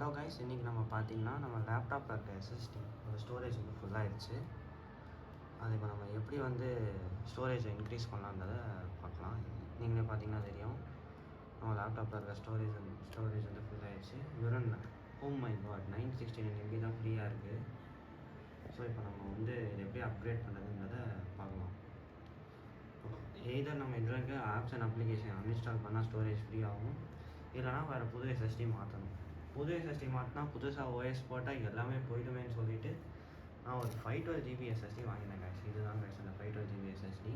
Hello guys, இன்றைக்கி நம்ம பார்த்தீங்கன்னா நம்ம லேப்டாப்பில் இருக்க எஸ்எஸ்டி ஸ்டோரேஜ் வந்து ஃபுல்லாகிடுச்சு. அது இப்போ நம்ம எப்படி வந்து ஸ்டோரேஜை இன்க்ரீஸ் பண்ணலான்றதை பார்க்கலாம். நீங்களே பார்த்தீங்கன்னா தெரியும், நம்ம லேப்டாப்பில் இருக்க ஸ்டோரேஜ் வந்து ஃபுல்லாகிடுச்சு. வெறும் மை காட் 969 MB தான் ஃப்ரீயாக இருக்குது. ஸோ இப்போ நம்ம வந்து இதை எப்படி அப்கிரேட் பண்ணுறதுன்றதை பார்க்கலாம். எய்தர் நம்ம இதில் இருக்க ஆப்ஸ் அண்ட் அப்ளிகேஷன் அன்இன்ஸ்டால் பண்ணால் ஸ்டோரேஜ் ஃப்ரீ ஆகும், இல்லைனா வேறு புது எஸ்எஸ்டி மாற்றணும். புது எஸ்எஸ்டி மாற்றினா புதுசாக ஓஎஸ் போட்டால் எல்லாமே போய்டுமேன்னு சொல்லிவிட்டு நான் ஒரு 512 GB எஸ்எஸ்டி வாங்கினேன் கைஸ். இதுதான் கைஸ் அந்த 512 GB எஸ்எஸ்டி.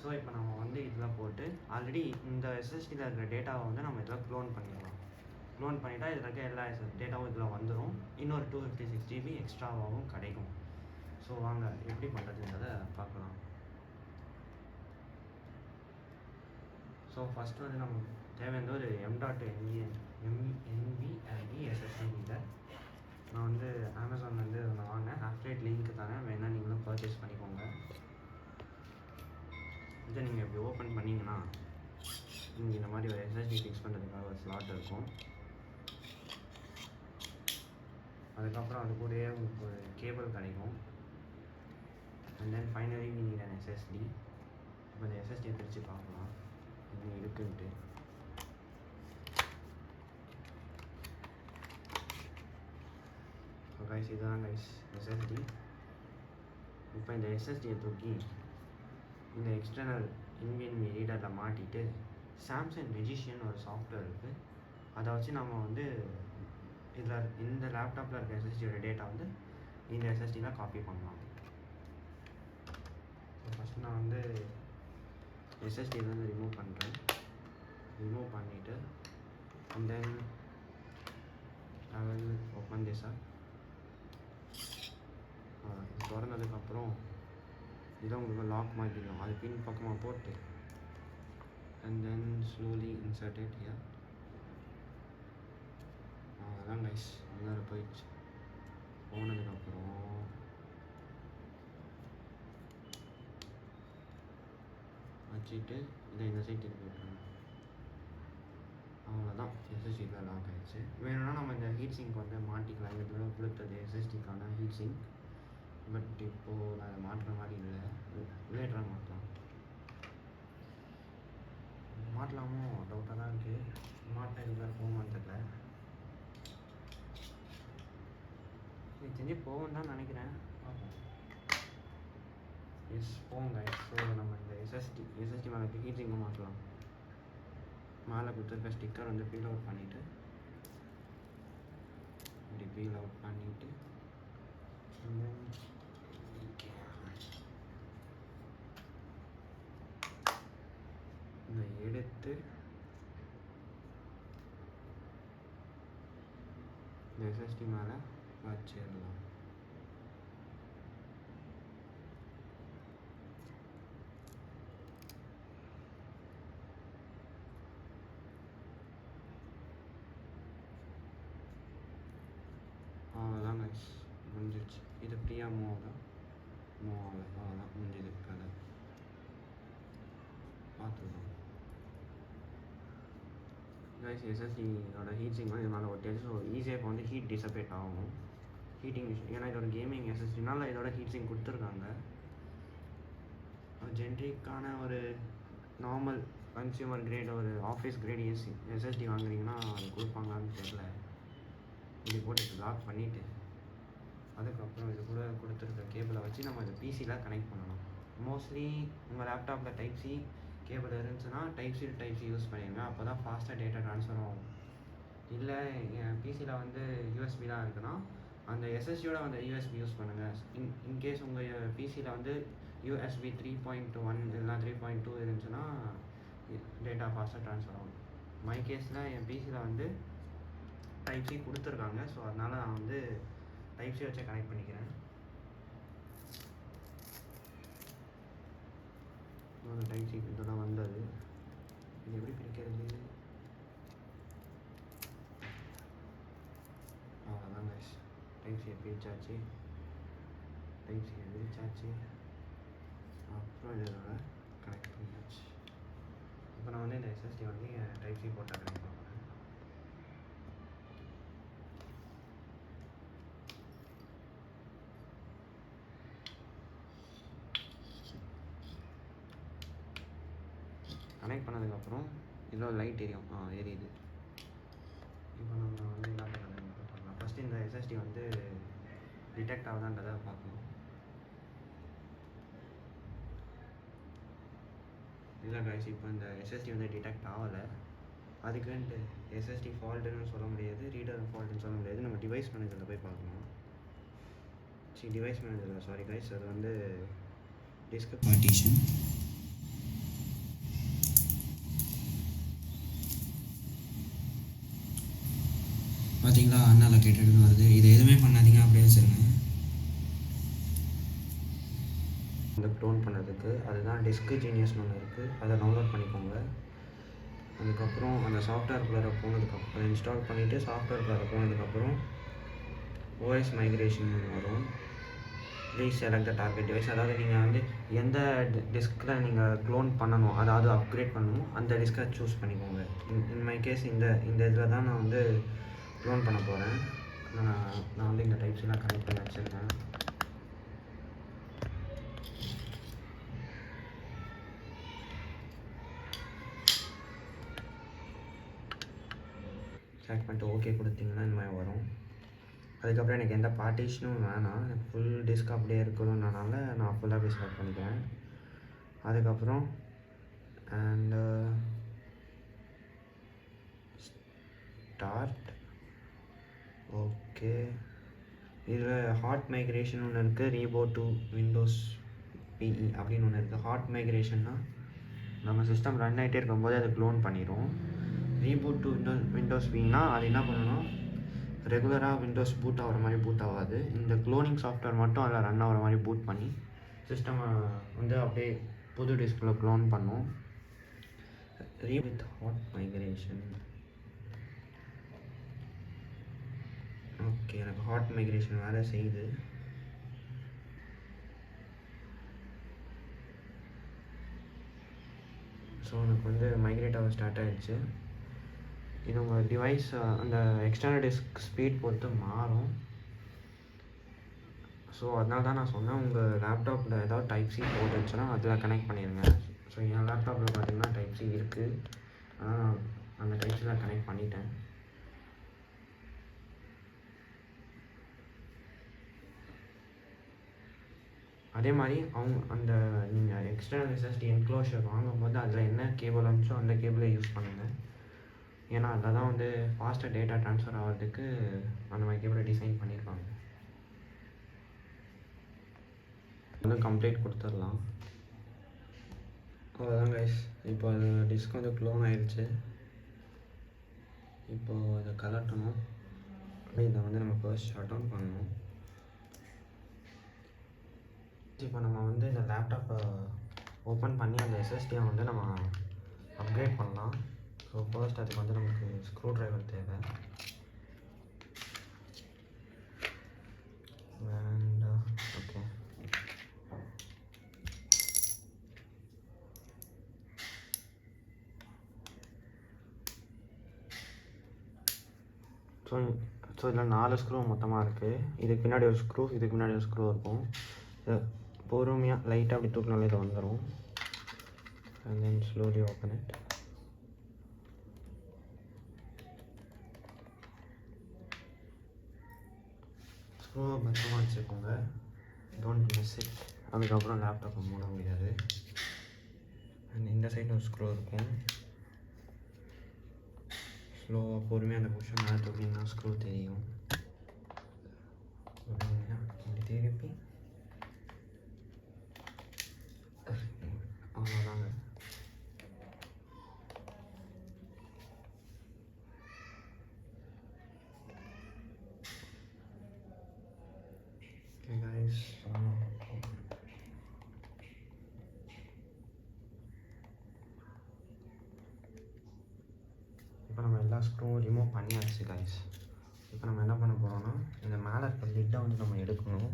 ஸோ இப்போ நம்ம வந்து இதில் போட்டு ஆல்ரெடி இந்த எஸ்எஸ்டியில் இருக்கிற டேட்டாவை வந்து நம்ம இதில் க்ளோன் பண்ணிடலாம். க்ளோன் பண்ணிட்டா இதில் இருக்க எல்லா டேட்டாவும் இதில் வந்துடும். இன்னொரு 256 GB எக்ஸ்ட்ராவாகவும் கிடைக்கும். ஸோ வாங்க எப்படி பண்ணுறதுன்றதை பார்க்கலாம். ஸோ ஃபஸ்ட்டு வந்து நம்ம தேவையான ஒரு M.NVMe எஸ்எஸ்டி ஹீட்டர். நான் வந்து அமேசான்லேருந்து ஒன்று வாங்கினேன். அஃபிலியேட் லிங்க் தரேன், வேணால் நீங்களும் பர்ச்சேஸ் பண்ணிக்கோங்க. இதை நீங்கள் இப்படி ஓப்பன் பண்ணிங்கன்னா நீங்கள் இந்த மாதிரி ஒரு எஸ்எஸ்டி ஃபிக்ஸ் பண்ணுறதுக்காக ஒரு ஸ்லாட் இருக்கும். அதுக்கப்புறம் அது கூடயே உங்களுக்கு ஒரு கேபிள் கிடைக்கும். அண்ட் தென் ஃபைனலி நீங்கள் அந்த எஸ்எஸ்டி. இப்போ இந்த எஸ்எஸ்டியை பிரித்து பார்க்கலாம் இது இருக்குன்ட்டு. கைஸ் இதுதான் கைஸ் எஸ்எஸ்டி. இப்போ இந்த எஸ்எஸ்டியை தூக்கி இந்த எக்ஸ்டர்னல் NVMe ரீடரில் மாட்டிட்டு சாம்சங் மெஜிஷியன் ஒரு சாஃப்ட்வேர் இருக்குது. அதை வச்சு நம்ம வந்து இதில் இந்த லேப்டாப்பில் இருக்க எஸ்எஸ்டியோட டேட்டா வந்து இந்த எஸ்எஸ்டியில் காப்பி பண்ணலாம். ஃபஸ்ட்டு நான் வந்து எஸ்எஸ்டியிலேருந்து ரிமூவ் பண்ணுறேன். ரிமூவ் பண்ணிவிட்டு and then I will open this up. திறந்ததுக்கப்புறம் இதை உங்களுக்கு லாக் மாட்டிடும். அது பின் பக்கமாக போட்டு and then slowly inserted here. அதான் கைஸ் உள்ளார போயிடுச்சு. போனதுக்கப்புறம் வச்சுட்டு இதை இந்த சைட் திருப்பி விட்டுருங்க. அவ்வளோதான், எஸ்எஸ்டியில் லாக் ஆகிடுச்சு. வேணும்னா நம்ம இந்த ஹீட் சிங்க் வந்து மாட்டிக்கலாம். இந்த தடவை கொடுத்தது எஸ்எஸ்டிக்கான ஹீட் சிங்க். பட் இப்போது நான் அதை மாட்டுற மாதிரி இல்லை, லேட்டராக மாட்டலாமோ டவுட்டாக தான் இருக்குது. மாட்டினா இதுதான் போகுமான்னு தெரியல. இது தெரிஞ்சு போகும்னு தான் நினைக்கிறேன். பார்ப்போம். எஸ் போங்க. ஸோ நம்ம இந்த எஸ்எஸ்டி மேலே ஹீட் சிங்கும் மாட்டலாம். மேலே கொடுத்துருக்க ஸ்டிக்கர் வந்து பீல் அவுட் பண்ணிவிட்டு இப்படி பீல் அவுட் பண்ணிவிட்டு இதை எடுத்து இந்த எஸ்எஸ்டி மேலே வச்சிடலாம். அவ்வளோதான் கைஸ், முடிஞ்சிடுச்சு. இது ஃப்ரீயாக மூவ் ஆகலை. அவ்வளோதான் முடிஞ்சுது கதை. பார்த்துக்கலாம் கைஸ். எஸ்எஸ்டியோட ஹீட் சிங் வந்து இது மேலே ஒட்டியாச்சு. ஸோ ஈஸியாக இப்போ வந்து ஹீட் டிசப்பேட் ஆகும். ஹீட்டிங் இஷ்யூ, ஏன்னா இதோட கேமிங் எஸ்எஸ்டினால இதோட ஹீட் சிங் கொடுத்துருக்காங்க. ஜென்ரிக்கான ஒரு நார்மல் கன்சியூமர் கிரேட் ஒரு ஆஃபீஸ் கிரேட் எஸ்எஸ்டி வாங்குறீங்கன்னா அது கொடுப்பாங்களான்னு தெரியல. இப்படி போட்டு லாக் பண்ணிவிட்டு அதுக்கப்புறம் இது கூட கொடுத்துருக்க கேபிளை வச்சு நம்ம இதை பிசியில் கனெக்ட் பண்ணணும். மோஸ்ட்லி உங்கள் லேப்டாப்பில் டைப் சி கேபிள் இருந்துச்சுன்னா டைப் சி யூஸ் பண்ணிடுங்க. அப்போ தான் ஃபாஸ்ட்டாக டேட்டா ட்ரான்ஸ்ஃபர் ஆகும். இல்லை என் பிசியில் வந்து யூஎஸ்பி தான் இருக்குன்னா அந்த எஸ்எஸ்டியோட அந்த யூஎஸ்பி யூஸ் பண்ணுங்கள். இன்கேஸ் உங்கள் பிசியில் வந்து USB 3.1 இல்லைனா 3.2 இருந்துச்சுன்னா டேட்டா ஃபாஸ்ட்டாக ட்ரான்ஸ்ஃபர் ஆகும். மை கேஸில் என் பிசியில் வந்து டைப் சி கொடுத்துருக்காங்க. ஸோ அதனால் நான் வந்து டைப் சி வச்சே கனெக்ட் பண்ணிக்கிறேன். அந்த டைப் சி இதோட வந்தது. இது எப்படி பிரிக்கிறது? அவ்வளோதான் கைஸ், டைப் சியை பிரிச்சாச்சு. அப்புறம் இதோட கனெக்ட் பண்ணியாச்சு. இப்போ நான் வந்து இந்த எஸ்எஸ்டி வந்து டைப் சி போட்டால் கனெக்ட் பண்ணுறேன். பண்ணதுக்கப்புறம் இதில் லைட் எரியும். எரியுது. இப்போ நம்ம வந்து என்ன பண்ணுறதுன்னு பார்க்கலாம். ஃபஸ்ட்டு இந்த எஸ்எஸ்டி வந்து டிடெக்ட் ஆகுதான்றதை பார்க்கணும். இல்லை காய்ச்சி இப்போ இந்த எஸ்எஸ்டி வந்து டிடெக்ட் ஆகலை. அதுக்குன்ட்டு எஸ்எஸ்டி ஃபால்ட்டுன்னு சொல்ல முடியாது, ரீடர் ஃபால்ட்டுன்னு சொல்ல முடியாது. நம்ம டிவைஸ் மேனேஜரில் போய் பார்க்கணும். டிவைஸ் மேனேஜரில் சாரி காய்ஸ், அது வந்து டிஸ்க் பார்ட்டிஷன். பார்த்தீங்களா, அன்அலோகேட்டட்னு வருது. இது எதுவுமே பண்ணாதீங்க, அப்படியே வச்சுருங்க. இந்த க்ளோன் பண்ணுறதுக்கு அதுதான் டிஸ்க் ஜீனியஸ்னு ஒன்று இருக்குது, அதை டவுன்லோட் பண்ணிக்கோங்க. அதுக்கப்புறம் அந்த சாஃப்ட்வேர்க்குள்ளே போனதுக்கப்புறம் அதை இன்ஸ்டால் பண்ணிவிட்டு சாஃப்ட்வேர்க்குள்ளே போனதுக்கப்புறம் ஓஎஸ் மைக்ரேஷன் வரும். Please select the target device. அதாவது நீங்கள் வந்து எந்த டிஸ்கில் நீங்கள் க்ளோன் பண்ணணும், அதாவது அப்கிரேட் பண்ணணும், அந்த டிஸ்கை சூஸ் பண்ணிக்கோங்க. இன் மை கேஸ் இந்த இதில் தான் நான் வந்து க்ளோன் பண்ண போகிறேன். நான் வந்து இந்த டைப்ஸ்லாம் கனெக்ட் பண்ணி வச்சுருக்கேன். செலக்ட் பண்ணிட்டு ஓகே கொடுத்தீங்கன்னா இந்த மாதிரி வரும். அதுக்கப்புறம் எனக்கு எந்த பார்ட்டிஷனும் வேணாம், எனக்கு ஃபுல் டிஸ்க் அப்படியே இருக்கணும்னால நான் ஃபுல்லாகவே செலக்ட் பண்ணிக்கிறேன். அதுக்கப்புறம் அண்டு ஸ்டார்ட். ஓகே, இதில் ஹாட் மைக்ரேஷன் ஒன்று இருக்குது, ரீபோட் டு விண்டோஸ் பிஇ அப்படின்னு ஒன்று இருக்குது. ஹாட் மைக்ரேஷன்னா நம்ம சிஸ்டம் ரன் ஆகிட்டே இருக்கும்போது அதை க்ளோன் பண்ணிடும். ரீபூட் டு விண்டோஸ் பின்னா அது என்ன பண்ணணும், ரெகுலராக விண்டோஸ் பூட் ஆகிற மாதிரி பூட் ஆகாது, இந்த க்ளோனிங் சாஃப்ட்வேர் மட்டும் அதில் ரன் ஆகிற மாதிரி பூட் பண்ணி சிஸ்டமை வந்து அப்படியே புது டிஸ்கில் க்ளோன் பண்ணும். With hot migration. ஓகே, எனக்கு ஹாட் மைக்ரேஷன் வேலை செய்யுது. ஸோ எனக்கு வந்து மைக்ரேட் ஆக ஸ்டார்ட் ஆகிடுச்சு. இது உங்கள் டிவைஸ் அந்த எக்ஸ்டர்னல் டிஸ்க் ஸ்பீட் பொறுத்து மாறும். ஸோ அதனால தான் நான் சொன்னேன், உங்கள் லேப்டாப்பில் ஏதாவது டைப் சி போட்டு வச்சுன்னா அதில் கனெக்ட் பண்ணிடுங்க. ஸோ என் லேப்டாப்பில் பார்த்தீங்கன்னா டைப் சி இருக்குது, ஆனால் அந்த டைப் சியில் கனெக்ட் பண்ணிட்டேன். அதே மாதிரி அவங்க அந்த நீங்கள் எக்ஸ்டர்னல் எஸ்எஸ்டி என்க்ளோஷர் வாங்கும்போது அதில் என்ன கேபிள் வந்துச்சோ அந்த கேபிளை யூஸ் பண்ணுங்கள். ஏன்னா அதில் தான் வந்து ஃபாஸ்ட்டாக டேட்டா ட்ரான்ஸ்ஃபர் ஆகிறதுக்கு அந்த மாதிரி கேபிளை டிசைன் பண்ணியிருக்காங்க. வந்து கம்ப்ளீட் கொடுத்துடலாம். அவ்வளோதான் கைஸ், இப்போ அது டிஸ்க் வந்து க்ளோன் ஆகிடுச்சு. இப்போது அதை கலட்டணும். இதை வந்து நம்ம ஃபர்ஸ்ட் ஷட் டவுன் பண்ணணும். இப்போ நம்ம வந்து இந்த லேப்டாப்பை ஓப்பன் பண்ணி அந்த எஸ்எஸ்டியை வந்து நம்ம அப்கிரேட் பண்ணலாம். ஸோ ஃபர்ஸ்ட் அதுக்கு வந்து நமக்கு ஸ்க்ரூ ட்ரைவர் தேவை. அண்ட் ஓகே, ஸோ இதில் 4 ஸ்க்ரூ மொத்தமாக இருக்குது. இதுக்கு பின்னாடி ஒரு ஸ்க்ரூ, இதுக்கு முன்னாடி ஒரு ஸ்க்ரூ இருக்கும். பொறுமையாக லைட்டாக அப்படி தூக்கினாலே இது வந்துடும். and then slowly open it. ஸ்க்ரூவை பத்திரமா வச்சுக்கோங்க, டோன்ட் மிஸ் இட். அதுக்கப்புறம் லேப்டாப்பை மூட முடியாது. அண்ட் இந்த சைடில் ஒரு ஸ்க்ரூ இருக்கும். ஸ்லோவாக பொறுமையாக அந்த புஷன் மேலே தூக்கிங்கன்னா ஸ்க்ரூ தெரியும். இப்படி திருப்பி அவ்வளோதாங்க. Okay guys, இப்போ நம்ம எல்லா ஸ்க்ரூவும் ரிமூவ் பண்ணியாச்சு கைஸ். இப்போ நம்ம என்ன பண்ண போகிறோம்னா இந்த மேலே இருக்க லிட்டை வந்து நம்ம எடுக்கணும்.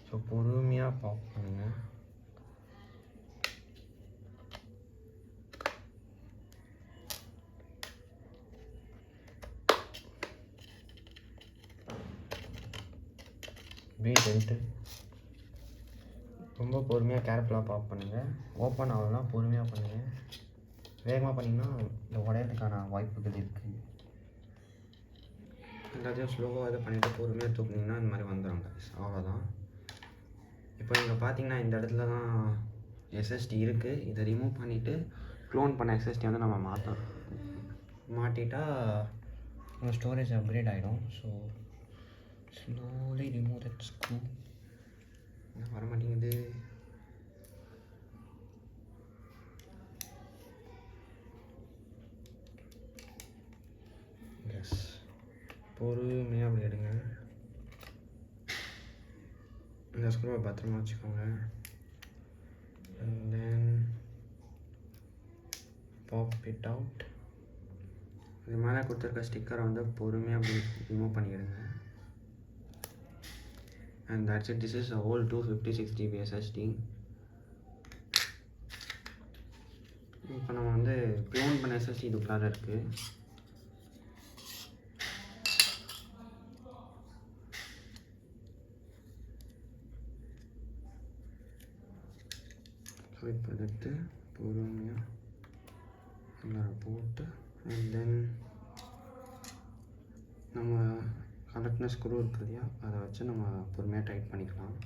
ஸோ பொறுமையாக பாப் பண்ணுங்கள். பீட் ரொம்ப பொறுமையாக கேர்ஃபுல்லாக பாப் பண்ணுங்கள். ஓப்பன் ஆகலாம் பொறுமையாக பண்ணுங்கள். வேகமாக பண்ணிங்கன்னா இந்த உடையறதுக்கான வாய்ப்புகள் இருக்குது. எல்லாத்தையும் ஸ்லோவாக இது பண்ணிவிட்டு பொறுமையாக தூக்குனிங்கன்னா இந்த மாதிரி வந்துடும் கைஸ். அவ்வளோதான். இப்போ நீங்கள் பார்த்தீங்கன்னா இந்த இடத்துல தான் எஸ்எஸ்டி இருக்குது. இதை ரிமூவ் பண்ணிவிட்டு க்ளோன் பண்ண எஸ்எஸ்டி வந்து நம்ம மாட்டிட்டா நம்ம ஸ்டோரேஜ் அப்கிரேட் ஆகிடும். So slowly remove that screw. வர மாட்டேங்குது. எஸ், பொறுமையாக அப்படி எடுங்க. இந்த ஸ்க்ரூவை பத்திரமா வச்சுக்கோங்க. and then pop it out. இது மேலே கொடுத்துருக்க ஸ்டிக்கரை வந்து பொறுமையாக அப்படி ரிமூவ் பண்ணிடுங்க. and that's it. This is a whole 256 GB SSD. இப்போ நம்ம வந்து க்ளோன் பண்ண SSD இதுக்குள்ளார இருக்குது. ஸோ இப்போ எடுத்து பொறுமையாக உள்ளார போட்டு அண்ட் தென் நம்ம கலெக்ட்ன ஸ்க்ரூ இருக்கு இல்லையா, அதை வச்சு நம்ம பொறுமையாக டைட் பண்ணிக்கலாம்.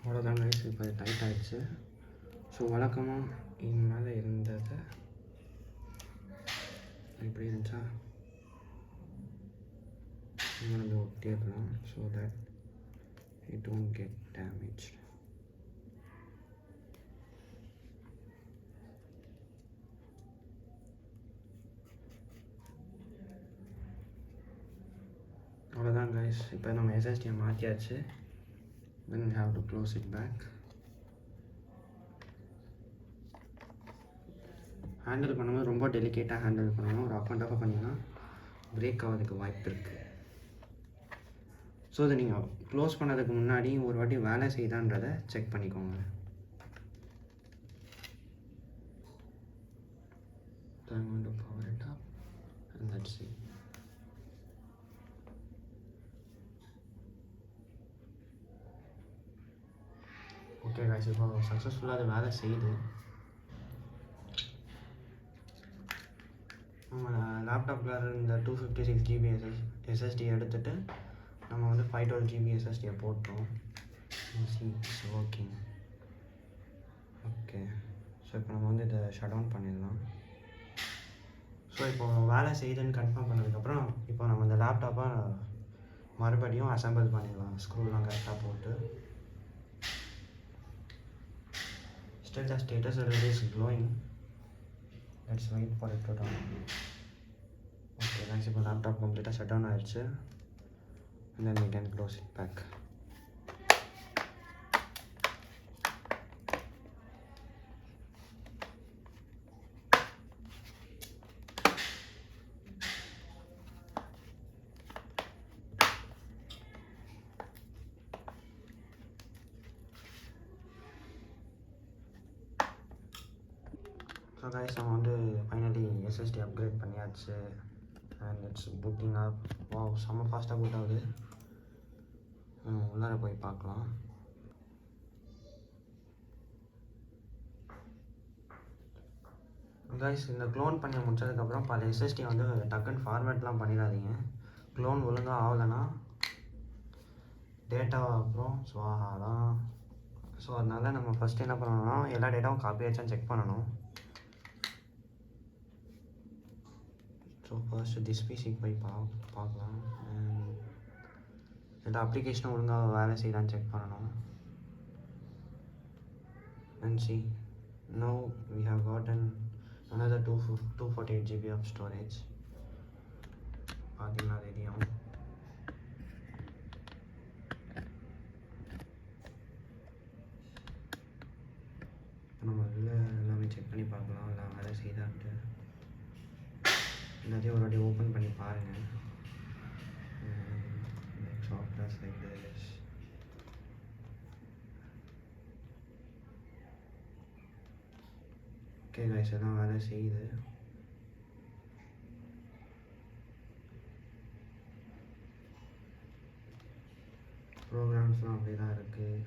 அவ்வளோதான் கைஸ், இப்போ அது டைட் ஆகிடுச்சு. ஸோ வழக்கமாக இது மேலே இருந்ததை இப்படி இருந்துச்சா நம்ம ஒட்டிடலாம். So that it don't get damage. அவ்வளோதான் கைஸ், இப்போ நம்ம எஸ்எஸ்டியை மாற்றியாச்சு. then we have to close it back. Handle பண்ணும்போது ரொம்ப டெலிகேட்டாக ஹேண்டில் பண்ணணும். ஒரு அப் அண்ட் ஆஃபாக பண்ணிங்கன்னா பிரேக் ஆகிறதுக்கு வாய்ப்பு இருக்குது. ஸோ இதை நீங்கள் க்ளோஸ் பண்ணதுக்கு முன்னாடி ஒரு வாட்டி வேலை செய்தான்றதை செக் பண்ணிக்கோங்க. I'm going to power it up and let's see. Okay guys, இப்போ சக்ஸஸ்ஃபுல்லாக அது வேலை செய்யுது. நம்ம லேப்டாப்பில் இந்த 256 GB எஸ்எஸ்டி எடுத்துகிட்டு நம்ம வந்து 512 GB எஸ்எஸ்டியை போட்டோம். It's working. ஓகே, ஸோ இப்போ நம்ம வந்து இதை ஷட் டவுன் பண்ணிடலாம். ஸோ இப்போ வேலை செய்யுதுன்னு கன்ஃபார்ம் பண்ணதுக்கப்புறம் இப்போ நம்ம இந்த லேப்டாப்பை மறுபடியும் அசம்பிள் பண்ணிடலாம். ஸ்க்ரூலாம் கரெக்டாக போட்டு. Still the status already is glowing. Let's wait for it to down. Okay guys, இப்போ லேப்டாப் கம்ப்ளீட்டாக ஷட் டவுன் ஆயிடுச்சு. and then we can close it back. So guys, நம்ம வந்து ஃபைனலி எஸ்எஸ்டி அப்கிரேட் பண்ணியாச்சு. And it's booting up. Wow, செம்ம ஃபாஸ்ட்டாக boot ஆகுது. உள்ளார போய் பார்க்கலாம். கைஸ், இந்த க்ளோன் பண்ணி முடிச்சதுக்கப்புறம் பல எஸ்எஸ்டி வந்து டக்குன்னு ஃபார்மேட்லாம் பண்ணிடாதீங்க. க்ளோன் ஒழுங்காக ஆகலைன்னா டேட்டாவை அப்புறம் தான். ஸோ அதனால் நம்ம ஃபஸ்ட்டு என்ன பண்ணணும்னா எல்லா டேட்டாவும் காப்பி ஆச்சான்னு செக் பண்ணணும். ஸோ ஃபர்ஸ்ட் திஸ் பிசிக்கு போய் பார்க்கலாம். எல்லா அப்ளிகேஷனும் ஒழுங்காக வேலை செய்யலான்னு செக் பண்ணணும். and see, now we have gotten another 248 GB of storage. பார்த்தீங்கன்னா தெரியும். நம்ம எல்லாமே செக் பண்ணி பார்க்கலாம். எல்லாம் வேலை செய்தான்ட்டு எல்லாத்தையும் ஒரு வாட்டி ஓப்பன் பண்ணி பாருங்கள். Softwares like this. Okay guys, எல்லாம் வேலை செய்யுது. ப்ரோக்ராம்ஸ்லாம் அப்படியே தான் இருக்குது.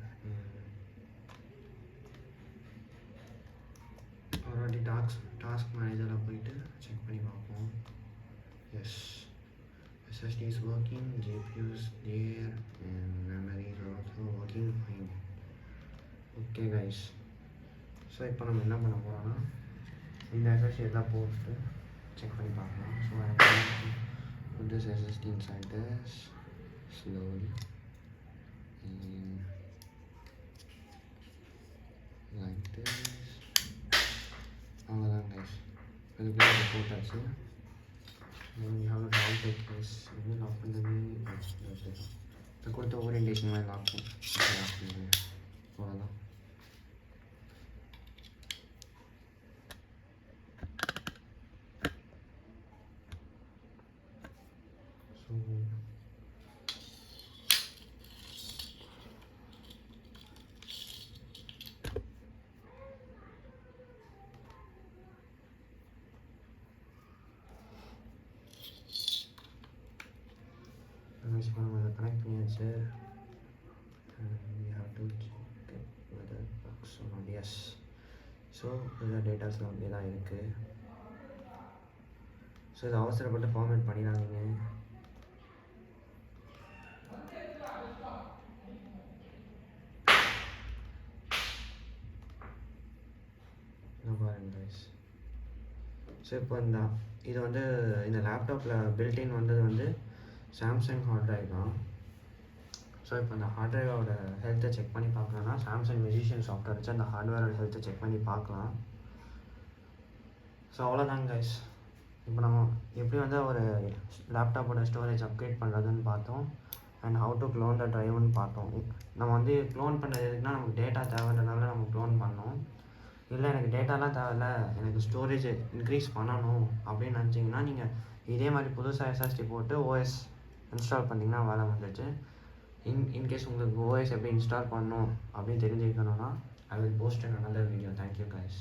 ஒரு வாட்டி டாஸ்க் மேனேஜரில் போயிட்டு செக் பண்ணி பார்ப்போம். Yes, SSD is working, GPU is there, and memory is also working fine. Okay guys, so இப்போ நம்ம என்ன பண்ண போகிறோம்னா இந்த SSD எல்லாம் போட்டு செக் பண்ணி பார்க்கலாம். So I have to put this SSD inside this slowly and like this. அவ்வளோதான் கைஸ், இதுக்குள்ளே அதை போட்டாச்சு. then you have to down take this இது லாக் பண்ணுறது இப்போ கொடுத்த ஓரியன்டேஷன் மாதிரி லாக் பண்ணுறது. அவ்வளோதான். ஸோ இப்போ நம்ம அதை கனெக்ட் பண்ணியாச்சு. we have to check whether it works or not. yes, so இதில் டேட்டாஸ்லாம் அப்படியே தான் இருக்குது. ஸோ இதை அவசரப்பட்டு ஃபார்மேட் பண்ணிடாதீங்க. பாருங்க கைஸ், ஸோ இப்போ இது வந்து இந்த லேப்டாப்பில் பில்டின் வந்தது வந்து சாம்சங் ஹார்ட் ட்ரைவ் தான். ஸோ இப்போ இந்த ஹார்ட் ட்ரைவோட ஹெல்த்தை செக் பண்ணி பார்க்கலாம்னா சாம்சங் மியூசிஷியன் சாஃப்ட்வேர் வச்சு அந்த ஹார்ட்வேரோட ஹெல்த்தை செக் பண்ணி பார்க்கலாம். ஸோ அவ்வளோதாங்க கைஸ், இப்போ நம்ம எப்படி வந்து ஒரு லேப்டாப்போட ஸ்டோரேஜ் அப்கிரேட் பண்ணுறதுன்னு பார்த்தோம். அண்ட் ஹவு டு க்ளோன் த ட்ரைவ்னு பார்த்தோம். நம்ம வந்து க்ளோன் பண்ணுறது எதுக்குன்னா நமக்கு டேட்டா தேவைன்றதுனால நம்ம க்ளோன் பண்ணோம். இல்லை எனக்கு டேட்டாலாம் தேவையில்ல, எனக்கு ஸ்டோரேஜ் இன்க்ரீஸ் பண்ணணும் அப்படின்னு நினச்சிங்கன்னா நீங்கள் இதே மாதிரி புதுசாக SSD போட்டு OS இன்ஸ்டால் பண்ணிங்கன்னா வேலை வந்துச்சு. இன்கேஸ் உங்களுக்கு OS எப்படி இன்ஸ்டால் பண்ணணும் அப்படின்னு தெரிஞ்சுக்கணுன்னா I will post in another video. Thank you guys.